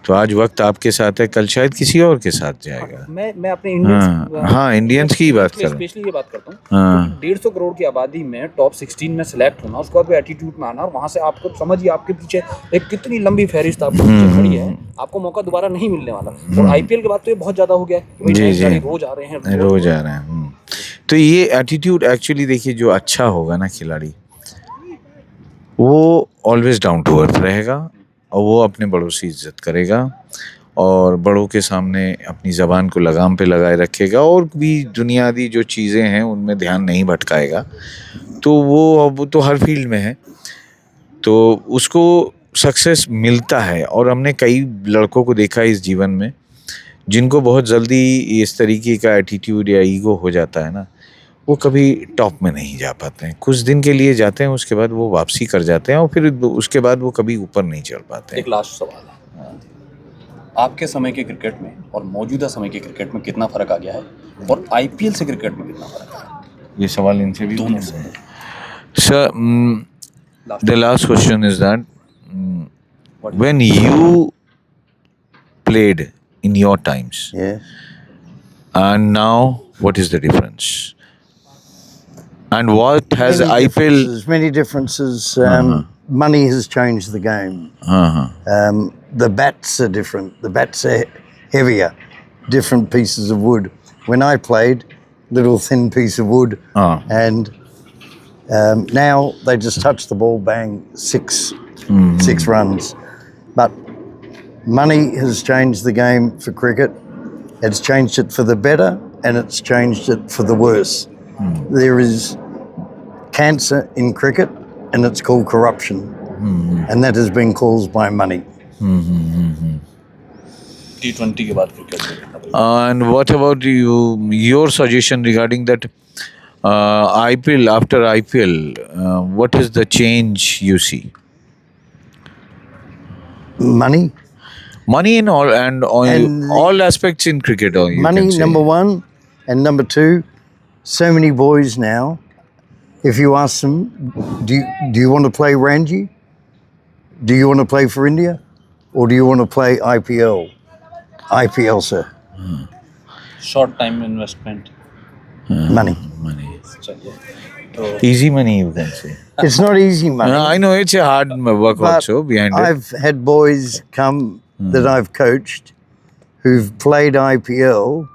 तो आज वक्त आपके साथ है, कल शायद किसी और के साथ जाएगा। मैं अपने इंडियंस की बात कर रहा हूँ, स्पेशली ये बात करता हूँ। 150 करोड़ की आबादी में टॉप 16 में सिलेक्ट होना, उसके बाद एटीट्यूड में आना और वहाँ से आपको समझिए आपके पीछे एक कितनी लंबी फहरिस्त आपको पीछे खड़ी है, आपको मौका दोबारा नहीं मिलने वाला। और आईपीएल के बाद तो ये बहुत ज़्यादा हो गया है, जी रोज आ रहे हैं। तो ये एटीट्यूड एक्चुअली देखिए, जो अच्छा होगा ना खिलाड़ी, वो ऑलवेज डाउन टू अर्थ रहेगा और वो अपने बड़ों से इज्जत करेगा और बड़ों के सामने अपनी ज़बान को लगाम पे लगाए रखेगा और भी दुनियावी जो चीज़ें हैं उनमें ध्यान नहीं भटकाएगा। तो वो तो हर फील्ड में है, तो उसको सक्सेस मिलता है। और हमने कई लड़कों को देखा है इस जीवन में जिनको बहुत जल्दी इस तरीके का एटीट्यूड या ईगो हो जाता है ना, वो कभी टॉप में नहीं जा पाते हैं। कुछ दिन के लिए जाते हैं, उसके बाद वो वापसी कर जाते हैं और फिर उसके बाद वो कभी ऊपर नहीं चढ़ पाते हैं। एक लास्ट सवाल है, आपके समय के क्रिकेट में और मौजूदा समय के क्रिकेट में कितना फ़र्क आ गया है और आईपीएल से क्रिकेट में कितना फ़र्क आ गया? ये सवाल इनसे भी दोनों से। Sir, the last question is that when you played in your time's and now what is the difference? And what has IPL? There's many differences. Money has changed the game. The bats are different. The bats are heavier, different pieces of wood. When I played, little thin piece of wood, and now they just touch the ball, bang, six runs. But money has changed the game for cricket. It's changed it for the better, and it's changed it for the worse. There is cancer in cricket and it's called corruption, and that has been caused by money. T20 के बाद cricket. And what about your suggestion regarding that IPL? After IPL, what is the change you see? Money in all aspects in cricket. Money number one, and number two, so many boys now, if you ask them, do you want to play Ranji? Do you want to play for India? Or do you want to play IPL? IPL, sir. short time investment. Money. Money. चलिए Easy money, you can say. It's not easy money. I know it's a hard work But also behind it. I've had boys come that I've coached who've played IPL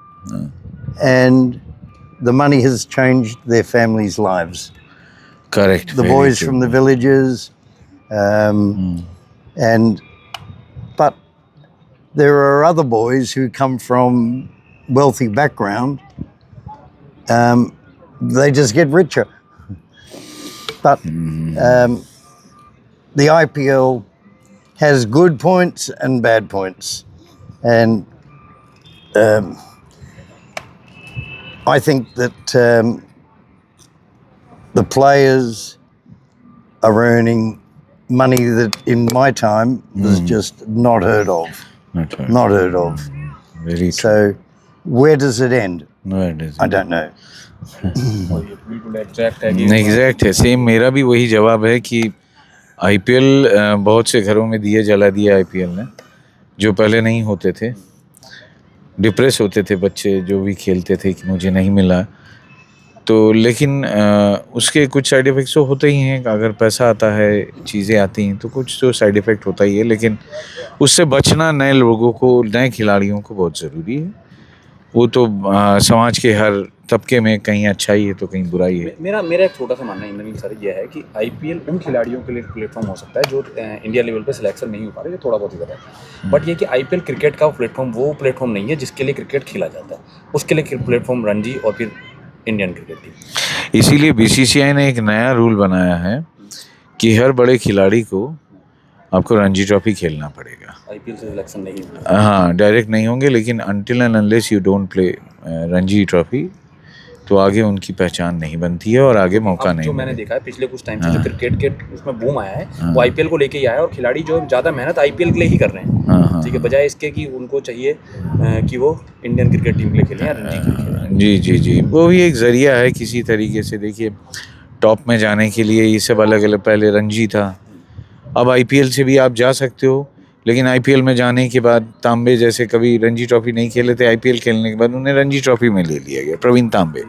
and the money has changed their families' lives. Correct. The very boys true. from the villages, but there are other boys who come from wealthy background. They just get richer. But the IPL has good points and bad points, and I think that the players are earning money that in my time was just not heard of. Not right. Not heard of. Very true. So where does it end? No, it isn't. I don't know. बिल्कुल exact है कि exact है, same मेरा भी वही जवाब है कि आईपीएल बहुत से घरों में दिए जला दिया आईपीएल ने, जो पहले नहीं होते थे। डिप्रेस होते थे बच्चे जो भी खेलते थे कि मुझे नहीं मिला, तो लेकिन उसके कुछ साइड इफ़ेक्ट्स तो होते ही हैं। अगर पैसा आता है, चीज़ें आती हैं, तो कुछ तो साइड इफ़ेक्ट होता ही है, लेकिन उससे बचना नए लोगों को, नए खिलाड़ियों को बहुत ज़रूरी है। वो तो समाज के हर तबके में कहीं अच्छाई है तो कहीं बुराई है। मेरा एक छोटा सा मानना इंद्रनील सर ये है कि आईपीएल उन खिलाड़ियों के लिए प्लेटफॉर्म हो सकता है जो इंडिया लेवल पे सिलेक्शन नहीं हो पा रहे, ये थोड़ा बहुत ही पता है। बट ये कि आईपीएल क्रिकेट का वो प्लेटफॉर्म नहीं है जिसके लिए क्रिकेट खेला जाता है। उसके लिए प्लेटफॉर्म रणजी और फिर इंडियन क्रिकेट टीम। इसीलिए बीसीसीआई ने एक नया रूल बनाया है कि हर बड़े खिलाड़ी को आपको रणजी ट्रॉफी खेलना पड़ेगा। आईपीएल से सिलेक्शन नहीं होगा। हाँ, डायरेक्ट नहीं होंगे, लेकिन until and unless you don't play Ranji trophy तो आगे उनकी पहचान नहीं बनती है और आगे मौका नहीं जो मैंने देखा है पिछले कुछ टाइम से जो क्रिकेट के उसमें बूम आया है वो आईपीएल को लेके ही आया है, और खिलाड़ी जो ज़्यादा मेहनत आईपीएल के लिए ही कर रहे हैं, ठीक है, बजाय इसके कि उनको चाहिए कि वो इंडियन क्रिकेट टीम के लिए खेलें या रणजी के लिए खेलें। जी जी जी, वो भी एक ज़रिया है किसी तरीके से। देखिए, टॉप में जाने के लिए ये सब अलग अलग, पहले रणजी था, अब आईपीएल से भी आप जा सकते हो, लेकिन आईपीएल में जाने के बाद तांबे जैसे कभी रणजी ट्रॉफी नहीं खेले थे, आईपीएल खेलने के बाद उन्हें रणजी ट्रॉफी में ले लिया गया, प्रवीण तांबे।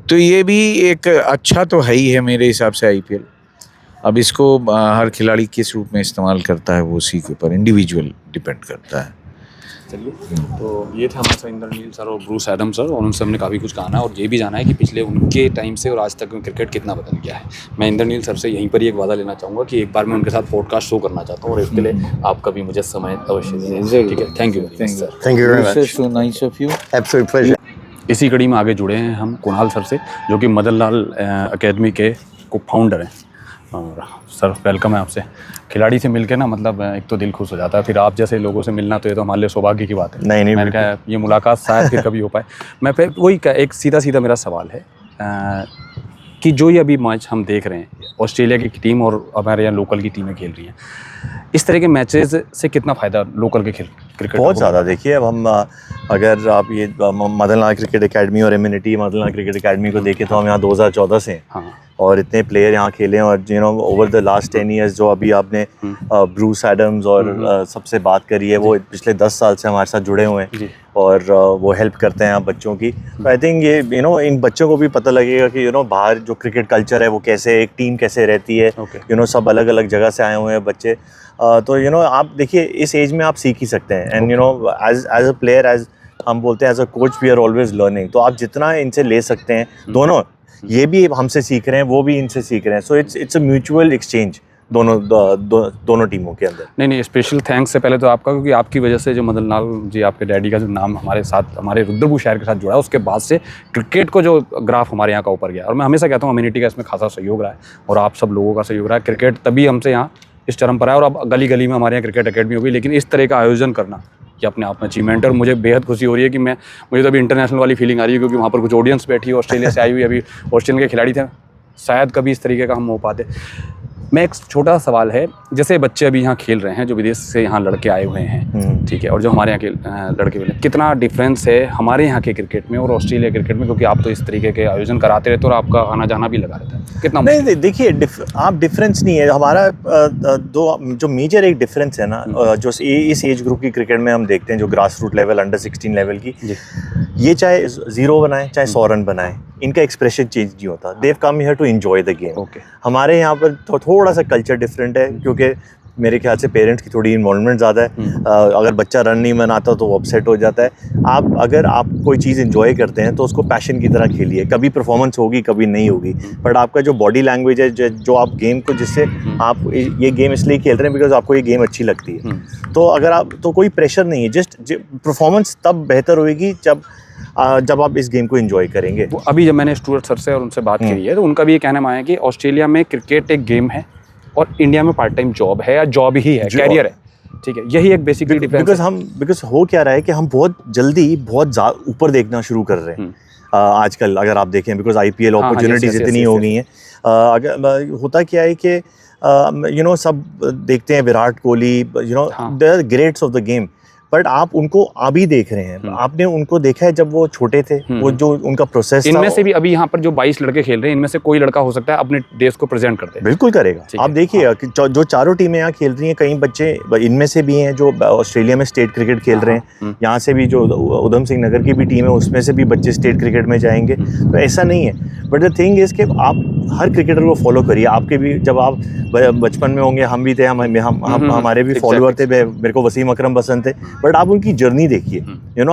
तो ये भी एक अच्छा तो है ही है मेरे हिसाब से आईपीएल। अब इसको हर खिलाड़ी किस रूप में इस्तेमाल करता है वो उसी के ऊपर इंडिविजुअल डिपेंड करता है। चलिए, तो ये थे हमारे साथ इंद्रनील सर और ब्रूस एडम सर, और उनसे हमने काफ़ी कुछ कहना है और ये भी जाना है कि पिछले उनके टाइम से और आज तक क्रिकेट कितना बदल गया है। मैं इंद्रनील सर से यहीं पर ही एक वादा लेना चाहूँगा कि एक बार मैं उनके साथ पॉडकास्ट शो करना चाहता हूँ, और इसके लिए आपका भी मुझे समय अवश्य दें। ठीक है, thank you sir. Thank you very much. So nice of you. Absolute pleasure. इसी कड़ी में आगे जुड़े हैं हम कुणाल सर से, जो कि मदन लाल अकेडमी के को फाउंडर हैं। और सर, वेलकम है आपसे। खिलाड़ी से मिलके ना, मतलब एक तो दिल खुश हो जाता है, फिर आप जैसे लोगों से मिलना तो ये तो हमारे लिए सौभाग्य की बात है। नहीं, मैंने कहा ये मुलाकात शायद फिर कभी हो पाए। मैं फिर वही एक सीधा मेरा सवाल है कि जो ये अभी मैच हम देख रहे हैं, ऑस्ट्रेलिया की टीम और हमारे यहाँ लोकल की टीमें खेल रही हैं, इस तरह के मैचेस से कितना फ़ायदा लोकल के क्रिकेट? बहुत ज़्यादा। देखिए, अब हम अगर आप ये मदन लाल क्रिकेट एकेडमी और amenity Madan Lal cricket academy को देखें तो हम यहाँ 2014 से हैं। हाँ। और इतने प्लेयर यहाँ खेले हैं, और ओवर द लास्ट 10 ईयर्स जो अभी आपने ब्रूस एडम्स और सबसे बात करी है, वो पिछले 10 साल से हमारे साथ जुड़े हुए हैं और वो हेल्प करते हैं आप बच्चों की। तो आई थिंक ये इन बच्चों को भी पता लगेगा कि बाहर जो क्रिकेट कल्चर है वो कैसे, एक टीम कैसे रहती है। सब अलग अलग जगह से आए हुए हैं बच्चे। तो आप देखिए, इस एज में आप सीख ही सकते हैं। And as a player, as हम बोलते हैं, as a coach we are always learning. तो आप जितना इनसे ले सकते हैं, दोनों ये भी हमसे सीख रहे हैं, वो भी इनसे सीख रहे हैं। So it's a mutual exchange दोनों टीमों के अंदर। नहीं, स्पेशल थैंक्स से पहले तो आपका, क्योंकि आपकी वजह से जो मदन लाल जी, आपके डैडी का जो नाम हमारे साथ, हमारे रुद्रपुर शहर के साथ जुड़ा, उसके बाद से क्रिकेट को जो ग्राफ हमारे यहाँ का ऊपर गया। और मैं हमेशा कहता हूँ अम्यूनिटी का इसमें खासा सहयोग रहा है, और आप सब लोगों का सहयोग रहा है। क्रिकेट तभी हमसे यहाँ इस चरम पर आया, और अब गली गली में हमारे यहाँ क्रिकेट अकेडमी हो गई। लेकिन इस तरह का आयोजन करना ये अपने आप में अचीवमेंट है, और मुझे बेहद खुशी हो रही है कि मुझे तो अभी इंटरनेशनल वाली फीलिंग आ रही है, क्योंकि वहाँ पर कुछ ऑडियंस बैठी है ऑस्ट्रेलिया से आई हुई। अभी ऑस्ट्रेलिया के खिलाड़ी थे, शायद कभी इस तरीके का हम हो पाते। मैं एक छोटा सा सवाल है, जैसे बच्चे अभी यहाँ खेल रहे हैं जो विदेश से यहाँ लड़के आए हुए हैं, ठीक है, और जो हमारे यहाँ के लड़के भी, कितना डिफरेंस है हमारे यहाँ के क्रिकेट में और ऑस्ट्रेलिया क्रिकेट में, क्योंकि आप तो इस तरीके के आयोजन कराते रहते हो और आपका आना जाना भी लगा रहता है, कितना? नहीं देखिए, आप डिफरेंस नहीं है हमारा। दो जो मेजर एक डिफरेंस है ना, जो इस एज ग्रुप की क्रिकेट में हम देखते हैं, जो grass root level under 16 level की, ये चाहे 0 बनाए चाहे 100 रन बनाए, इनका एक्सप्रेशन चेंज नहीं होता। They've come here to enjoy the game. हमारे यहाँ पर थोड़ा सा कल्चर डिफरेंट है, क्योंकि मेरे ख्याल से पेरेंट्स की थोड़ी इन्वॉल्वमेंट ज़्यादा है। अगर बच्चा रन नहीं बनाता तो वो अपसेट हो जाता है। अगर आप कोई चीज़ एंजॉय करते हैं तो उसको पैशन की तरह खेलिए। कभी परफॉर्मेंस होगी, कभी नहीं होगी, बट आपका जो बॉडी लैंग्वेज है, जो आप गेम को, जिससे आप ये गेम इसलिए खेल रहे हैं बिकॉज आपको ये गेम अच्छी लगती है। तो अगर आप, तो कोई प्रेशर नहीं है, जस्ट परफॉर्मेंस तब बेहतर होएगी जब आप इस गेम को एंजॉय करेंगे। अभी जब मैंने स्टुअर्ट सर से और उनसे बात करी है तो उनका भी ये कहना है कि ऑस्ट्रेलिया में क्रिकेट एक गेम है और इंडिया में पार्ट टाइम जॉब है, या जॉब ही है, कैरियर है, ठीक है, यही एक बेसिकली डिफरेंस है। बिकॉज हो क्या रहा है कि हम बहुत जल्दी बहुत ऊपर देखना शुरू कर रहे हैं आजकल, अगर आप देखें, बिकॉज IPL अपॉर्चुनिटीज इतनी हो गई हैं। अगर होता क्या है कि सब देखते हैं Virat Kohli, they are greats of the game, but आप उनको अभी देख रहे हैं। आपने उनको देखा है जब वो छोटे थे, वो जो उनका प्रोसेस था। इनमें से भी अभी यहाँ पर जो 22 लड़के खेल रहे हैं, इनमें से कोई लड़का हो सकता है अपने देश को प्रेजेंट करते हैं। बिल्कुल करेगा। आप देखिए जो चारों टीमें यहाँ खेल रही हैं, कई बच्चे इनमें से भी हैं जो ऑस्ट्रेलिया में स्टेट क्रिकेट खेल रहे हैं। यहाँ से भी जो उधम सिंह नगर की भी टीम है, उसमें से भी बच्चे स्टेट क्रिकेट में जाएंगे। तो ऐसा नहीं है, बट द थिंग इज कि आप हर क्रिकेटर को फॉलो करिए। आपके भी, जब आप बचपन में होंगे, हम भी थे, हमारे भी फॉलोअर थे, मेरे को वसीम अकरम पसंद थे, बट आप उनकी जर्नी देखिए।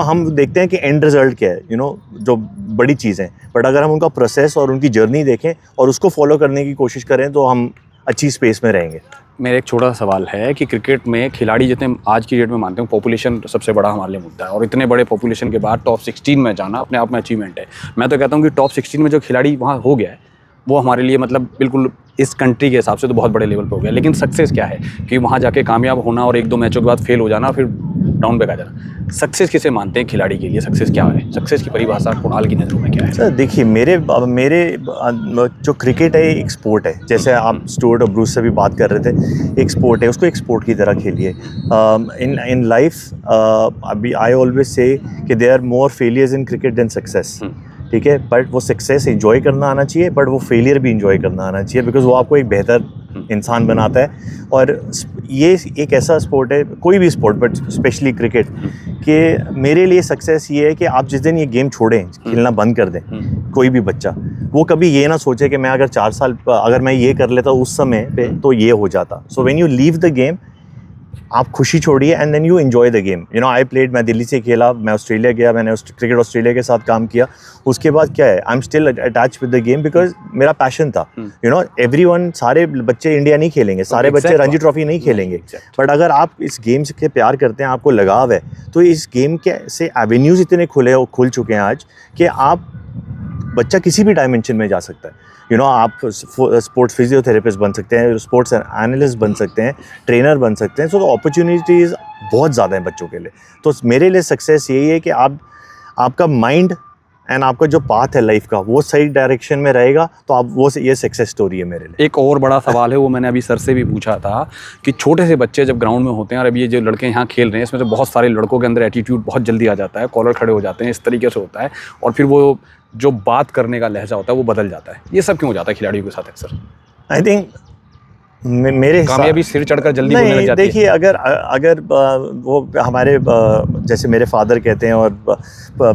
हम देखते हैं कि एंड रिजल्ट क्या है, जो बड़ी चीज़ है, बट अगर हम उनका प्रोसेस और उनकी जर्नी देखें और उसको फॉलो करने की कोशिश करें तो हम अच्छी स्पेस में रहेंगे। मेरा एक छोटा सा सवाल है कि क्रिकेट में खिलाड़ी जितने आज की डेट में मानते हैं, पॉपुलेशन सबसे बड़ा हमारे लिए मुद्दा है, और इतने बड़े पॉपुलेशन के बाद टॉप 16 में जाना अपने आप में अचीवमेंट है। मैं तो कहता हूँ कि टॉप 16 में जो खिलाड़ी वहाँ हो गया है, वो हमारे लिए मतलब बिल्कुल इस कंट्री के हिसाब से तो बहुत बड़े लेवल पे हो गया। लेकिन सक्सेस क्या है कि वहाँ जाके कामयाब होना और 1-2 मैचों के बाद फेल हो जाना, फिर डाउन पे आ जाना। सक्सेस किसे मानते हैं खिलाड़ी के लिए? सक्सेस क्या है? सक्सेस की परिभाषा कुणाल की नज़रों में क्या है? सर देखिए, मेरे जो क्रिकेट है एक स्पोर्ट है। जैसे आप स्टुअर्ट और ब्रूस से भी बात कर रहे थे, एक स्पोर्ट है, उसको एक स्पोर्ट की तरह खेलिए। इन लाइफ अभी आई ऑलवेज से कि there are more failures in cricket than success, ठीक है, बट वो सक्सेस एंजॉय करना आना चाहिए, बट वो फेलियर भी एंजॉय करना आना चाहिए, बिकॉज वो आपको एक बेहतर इंसान बनाता है। और ये एक ऐसा स्पोर्ट है, कोई भी स्पोर्ट बट स्पेशली क्रिकेट, कि मेरे लिए सक्सेस ये है कि आप जिस दिन ये गेम छोड़ें, खेलना बंद कर दें, कोई भी बच्चा, वो कभी ये ना सोचे कि मैं अगर 4 साल अगर मैं ये कर लेता उस समय पे तो ये हो जाता। So when you leave the game, आप खुशी छोड़िए and then you enjoy the game. I played, मैं दिल्ली से खेला, मैं ऑस्ट्रेलिया गया, मैंने क्रिकेट ऑस्ट्रेलिया के साथ काम किया। उसके बाद क्या है, I am still attach with the game because मेरा पैशन था। एवरीवन, सारे बच्चे इंडिया नहीं खेलेंगे, सारे बच्चे रणजी ट्रॉफी नहीं खेलेंगे, बट अगर आप इस गेम से प्यार करते हैं, आपको लगाव है, तो इस गेम के से एवेन्यूज इतने खुल चुके हैं आज कि आप बच्चा किसी भी डायमेंशन में जा सकता है। आप स्पोर्ट्स फिजियोथेरेपिस्ट बन सकते हैं, स्पोर्ट्स एनालिस्ट बन सकते हैं, ट्रेनर बन सकते हैं। सो अपॉर्चुनिटीज़ बहुत ज़्यादा हैं बच्चों के लिए। तो मेरे लिए सक्सेस यही है कि आपका माइंड एंड आपका जो पाथ है लाइफ का, वो सही डायरेक्शन में रहेगा, तो आप ये सक्सेस स्टोरी है मेरे लिए। एक और बड़ा सवाल है, वो मैंने अभी सर से भी पूछा था कि छोटे से बच्चे जब ग्राउंड में होते हैं, और अभी ये जो लड़के यहाँ खेल रहे हैं, इसमें से बहुत सारे लड़कों के अंदर एटीट्यूड बहुत जल्दी आ जाता है, कॉलर खड़े हो जाते हैं, इस तरीके से होता है, और फिर वो जो बात करने का लहजा होता है वो बदल जाता है। ये सब क्यों हो जाता है खिलाड़ियों के साथ अक्सर? आई थिंक मेरे कामयाबी सिर चढ़कर जल्दी बोलने लग जाती है। देखिए, अगर वो हमारे जैसे मेरे फादर कहते हैं, और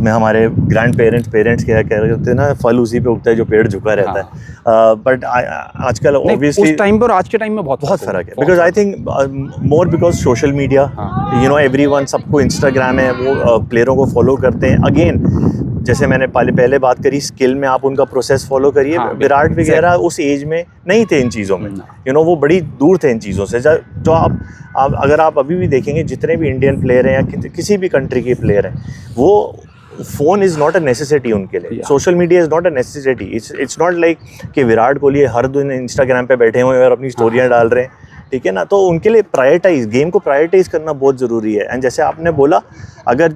हमारे ग्रैंड पेरेंट्स क्या कह रहे होते हैं ना, फल उसी पे उगता है जो पेड़ झुका रहता है। बट आजकल ऑब्वियसली उस टाइम पर और आज के टाइम में बहुत फ़र्क है, because I think more because social media, everyone, सबको इंस्टाग्राम है, वो प्लेयरों को फॉलो करते हैं। अगेन, जैसे मैंने पहले बात करी, स्किल में आप उनका प्रोसेस फॉलो करिए। विराट वगैरह उस एज में नहीं थे इन चीज़ों में, वो बड़ी दूर थे इन चीज़ों से। जो आप अगर आप अभी भी देखेंगे, जितने भी इंडियन प्लेयर हैं या किसी भी कंट्री के प्लेयर हैं, वो phone is not a necessity उनके लिए। Social media is not a necessity. It's not like कि विराट कोहली हर दिन इंस्टाग्राम पे बैठे हुए और अपनी स्टोरियाँ डाल रहे हैं, ठीक है ना। तो उनके लिए गेम को प्रायोरिटाइज़ करना बहुत ज़रूरी है। एंड जैसे आपने बोला, अगर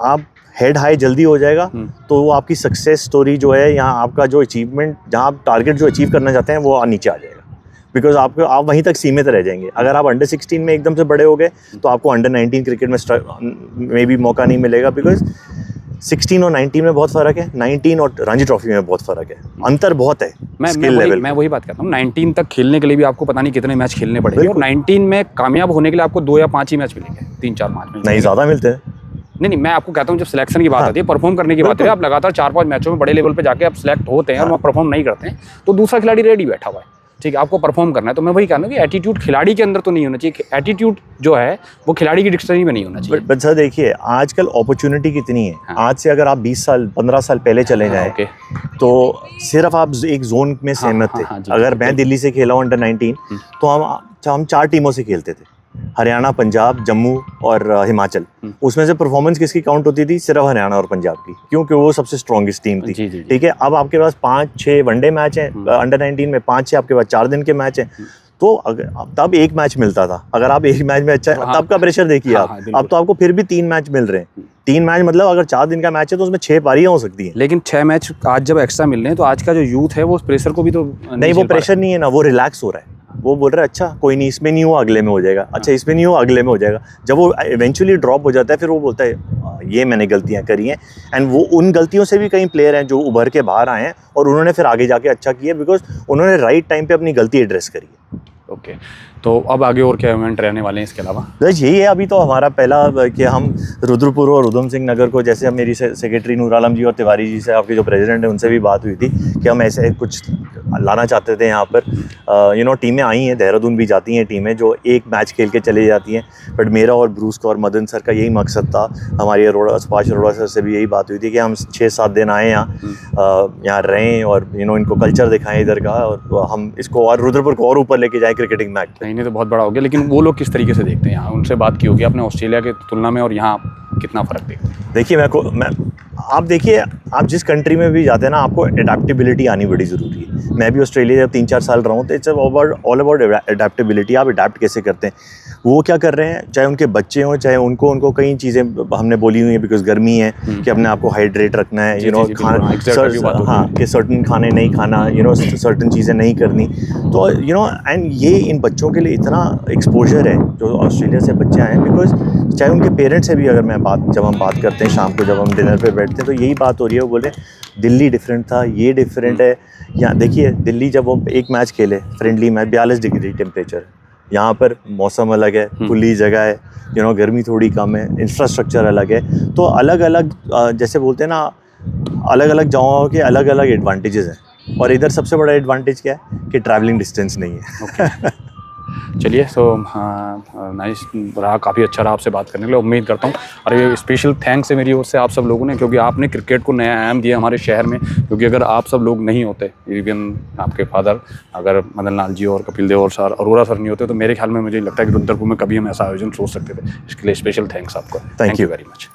आप हेड हाई जल्दी हो जाएगा तो वो आपकी सक्सेस स्टोरी जो है, यहाँ आपका जो अचीवमेंट, जहाँ आप टारगेट जो अचीव करना चाहते हैं, वो नीचे आ जाएगा। बिकॉज आप वहीं तक सीमित रह जाएंगे। अगर आप अंडर 16 में एकदम से बड़े हो गए तो आपको अंडर 19 क्रिकेट में भी मौका नहीं मिलेगा, बिकॉज 16 और 19 में बहुत फ़र्क है, 19 और रणजी ट्रॉफी में बहुत फ़र्क है, अंतर बहुत है स्किल लेवल। मैं वही बात करता हूँ, 19 तक खेलने के लिए भी आपको पता नहीं कितने मैच खेलने पड़ेंगे, और 19 में कामयाब होने के लिए आपको 2 या 5 ही मैच मिलेंगे, 3-4 मैच नहीं, ज़्यादा मिलते हैं। नहीं, मैं आपको कहता हूँ जब सिलेक्शन की बात आती है, परफॉर्म करने की बात है, आप लगातार 4-5 मैचों में बड़े लेवल पे जाके आप सिलेक्ट होते हैं और वहाँ परफॉर्म नहीं करते हैं तो दूसरा खिलाड़ी रेडी बैठा हुआ है, ठीक है, आपको परफॉर्म करना है। तो मैं वही कहना कि एटीट्यूड खिलाड़ी के अंदर तो नहीं होना चाहिए, एटीट्यूड जो है वो खिलाड़ी की डिक्शनरी में नहीं होना चाहिए। बट सर देखिए, आजकल अपॉर्चुनिटी कितनी है। हाँ। आज से अगर आप 20 साल 15 साल पहले चले जाएं ओके, तो सिर्फ आप एक जोन में सहमत थे। हाँ, जी, अगर मैं दिल्ली से खेला हूँ अंडर 19 तो हम 4 टीमों से खेलते थे, हरियाणा, पंजाब, जम्मू और हिमाचल। उसमें से परफॉर्मेंस किसकी काउंट होती थी? सिर्फ हरियाणा और पंजाब की, क्योंकि वो सबसे स्ट्रॉन्गेस्ट टीम थी। जी, जी, जी। ठीक है, अब आपके पास 5-6 वनडे मैच हैं अंडर 19 में, 5-6 आपके पास 4 दिन के मैच हैं। तो तब एक मैच मिलता था, अगर आप एक मैच में अच्छा है, तब का प्रेशर देखिए आप। अब तो आपको फिर भी 3 मैच मिल रहे हैं। 3 मैच मतलब अगर 4 दिन का मैच है तो उसमें 6 पारियां हो सकती हैं। लेकिन 6 मैच आज जब एक्स्ट्रा मिल रहे हैं तो आज का जो यूथ है वो उस प्रेशर को भी तो नहीं, वो प्रेशर नहीं है ना, वो रिलैक्स हो रहा है। वो बोल रहा है अच्छा कोई नहीं, इसमें नहीं हुआ अगले में हो जाएगा, अच्छा इसमें नहीं हुआ अगले में हो जाएगा। जब वो इवेंचुअली ड्रॉप हो जाता है फिर वो बोलता है ये मैंने गलतियां करी हैं। एंड वो उन गलतियों से भी कई प्लेयर हैं जो उभर के बाहर आए हैं और उन्होंने फिर आगे जाके अच्छा किया, बिकॉज उन्होंने राइट टाइम पे अपनी गलती एड्रेस करी है। ओके, तो अब आगे और क्या इवेंट रहने वाले हैं इसके अलावा? बस यही है अभी तो हमारा पहला कि हम रुद्रपुर और उधम सिंह नगर को, जैसे मेरी सेक्रेटरी नूर आलम जी और तिवारी जी से, आपके जो प्रेसिडेंट हैं उनसे भी बात हुई थी कि हम ऐसे कुछ लाना चाहते थे यहाँ पर। टीमें आई हैं, देहरादून भी जाती हैं टीमें जो एक मैच खेल के चले जाती हैं। बट मेरा और ब्रूस का और मदन सर का यही मकसद था, हमारी सुभाष अरोड़ा सर से भी यही बात हुई थी कि हम 6-7 दिन आएँ यहाँ रहें और इनको कल्चर दिखाएँ इधर का, और हम इसको और रुद्रपुर को और ऊपर लेके जाएँ क्रिकेटिंग मैच पे। नहीं तो बहुत बड़ा हो गया, लेकिन वो लोग किस तरीके से देखते हैं यहाँ? उनसे बात की होगी आपने ऑस्ट्रेलिया की तुलना में, और यहाँ कितना फ़र्क देखते हैं? देखिए आप देखिए, आप जिस कंट्री में भी जाते हैं ना, आपको एडेप्टेबिलिटी आनी बड़ी ज़रूरी है। मैं भी ऑस्ट्रेलिया जब 3-4 साल रहा हूँ तो इट्स ऑल अबाउट एडेप्टेबिलिटी। आप एडेप्ट कैसे करते हैं, वो क्या कर रहे हैं, चाहे उनके बच्चे हों, चाहे उनको कई चीज़ें हमने बोली हुई हैं, बिकॉज गर्मी है कि अपने आप को हाइड्रेट रखना है, खाना, हाँ, कि सर्टन खाने नहीं खाना, सर्टन चीज़ें नहीं करनी। तो एंड ये इन बच्चों के लिए इतना एक्सपोजर है जो ऑस्ट्रेलिया से बच्चे आए हैं, बिकॉज चाहे उनके पेरेंट्स से भी अगर जब हम बात करते हैं शाम को, जब हम डिनर पे बैठते हैं, तो यही बात हो रही है। वो बोले दिल्ली डिफरेंट था, ये डिफरेंट है। यहाँ देखिए, दिल्ली जब वो एक मैच खेले, फ्रेंडली मैच, 42 डिग्री टेम्परेचर, यहाँ पर मौसम अलग है, खुली जगह है, गर्मी थोड़ी कम है, इंफ्रास्ट्रक्चर अलग है। तो अलग अलग, जैसे बोलते हैं ना, अलग अलग जगहों के अलग अलग एडवांटेजेस हैं। और इधर सबसे बड़ा एडवांटेज क्या है कि ट्रैवलिंग डिस्टेंस नहीं है। चलिए, सो नाइस रहा, काफ़ी अच्छा रहा आपसे बात करने के लिए। उम्मीद करता हूँ, और ये स्पेशल थैंक्स है मेरी ओर से आप सब लोगों ने, क्योंकि आपने क्रिकेट को नया आयाम दिया हमारे शहर में। क्योंकि अगर आप सब लोग नहीं होते, इवन आपके फादर, अगर मदन लाल जी और कपिल देव और सर, अरोड़ा सर नहीं होते, तो मेरे ख्याल में मुझे लगता है कि रुद्रपुर में कभी हम ऐसा आयोजन सोच सकते थे। इसके लिए स्पेशल थैंक्स आपको। Thank you very much.